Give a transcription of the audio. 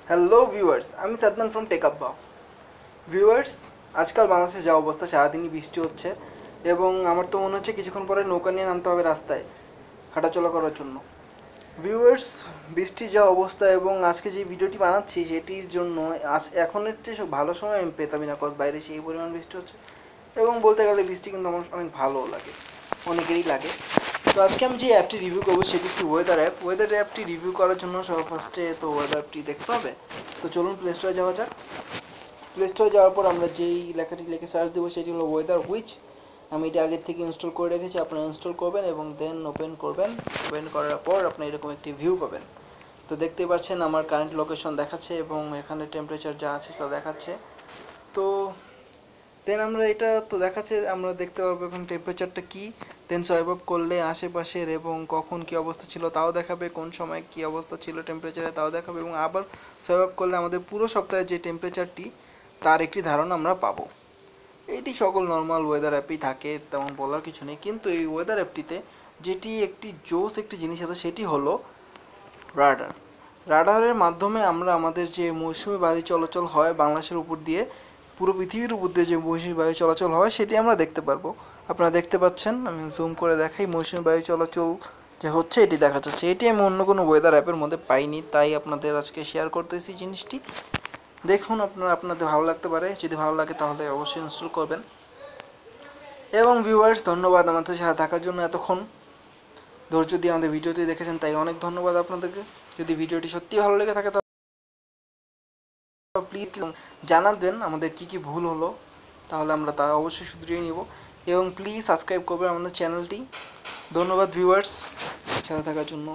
Hello viewers, আমি Sadman from টেকআব্বা। Viewers, আজকাল বাংলাদেশে যা অবস্থা, সারাদিনই বৃষ্টি হচ্ছে এবং আমার তো মনে হচ্ছে কিছুক্ষণ পরে নৌকা নিয়ে নামতে হবে রাস্তায় হাঁটাচলা করার জন্য। ভিউয়ার্স, বৃষ্টির যা অবস্থা এবং আজকে যে ভিডিওটি বানাচ্ছি সেটির জন্য এখনের চেয়ে ভালো সময় আমি পেতামই না, কারণ বাইরে সেই পরিমাণ বৃষ্টি হচ্ছে এবং বলতে গেলে বৃষ্টি কিন্তু আমার অনেক ভালোও লাগে, অনেকেরই লাগে। তো আজকে আমি যে অ্যাপটি রিভিউ করবো সেটি একটি ওয়েদার অ্যাপ। ওয়েদার অ্যাপটি রিভিউ করার জন্য সবার ফার্স্টে তো ওয়েদার অ্যাপটি দেখতে হবে। তো চলুন প্লে স্টোরে যাওয়া যাক। প্লে স্টোরে যাওয়ার পর আমরা যেই লেখাটি লিখে সার্চ দেবো সেটি হলো ওয়েদার হুইচ। আমি এটা আগের থেকে ইনস্টল করে রেখেছি, আপনারা ইনস্টল করবেন এবং দেন ওপেন করবেন। ওপেন করার পর আপনি এরকম একটি ভিউ পাবেন। তো দেখতে পাচ্ছেন আমার কারেন্ট লোকেশন দেখাচ্ছে এবং এখানে টেম্পারেচার যা আছে তা দেখাচ্ছে। তো দেন আমরা এটা তো দেখাচ্ছে, আমরা দেখতে পারবো এখন টেম্পারেচারটা কী। দেন সোয়াইপ আপ করলে আশেপাশের এবং কখন কী অবস্থা ছিল তাও দেখাবে, কোন সময় কী অবস্থা ছিল টেম্পারেচারে তাও দেখাবে এবং আবার সোয়াইপ আপ করলে আমাদের পুরো সপ্তাহে যে টেম্পারেচারটি তার একটি ধারণা আমরা পাবো। এটি সকল নর্মাল ওয়েদার অ্যাপেই থাকে, তেমন বলার কিছু নেই। কিন্তু এই ওয়েদার অ্যাপটিতে যেটি একটি জোস একটি জিনিস আছে সেটি হলো রাডার। রাডারের মাধ্যমে আমরা আমাদের যে মৌসুমি বায়ু চলাচল হয় বাংলাদেশের উপর দিয়ে, পুরো পৃথিবীর উপর দিয়ে যে মৌসুমি বায়ু চলাচল হয় সেটি আমরা দেখতে পারবো। আপনারা দেখতে পাচ্ছেন, আমি জুম করে দেখাই, মৌসুমি বায়ু চলাচল যে হচ্ছে এটি দেখা যাচ্ছে। এটি আমি অন্য কোনো ওয়েদার অ্যাপের মধ্যে পাইনি, তাই আপনাদের আজকে শেয়ার করতেছি জিনিসটি। দেখুন, আপনাদের ভালো লাগতে পারে, যদি ভালো লাগে তাহলে অবশ্যই ইনস্টল করবেন। এবং ভিউয়ার্স, ধন্যবাদ আমাদের সাথে থাকার জন্য, এতক্ষণ ধৈর্য দিয়ে আমাদের ভিডিওটি দেখেছেন তাই অনেক ধন্যবাদ আপনাদেরকে। যদি ভিডিওটি সত্যি ভালো লেগে থাকে তাহলে প্লিজ জানাবেন আমাদের কি কি ভুল হলো, তাহলে আমরা তা অবশ্যই শুধরিয়ে নিব। এবং প্লিজ সাবস্ক্রাইব করবেন আমাদের চ্যানেলটি। ধন্যবাদ ভিউয়ার্স সাথে থাকার জন্য।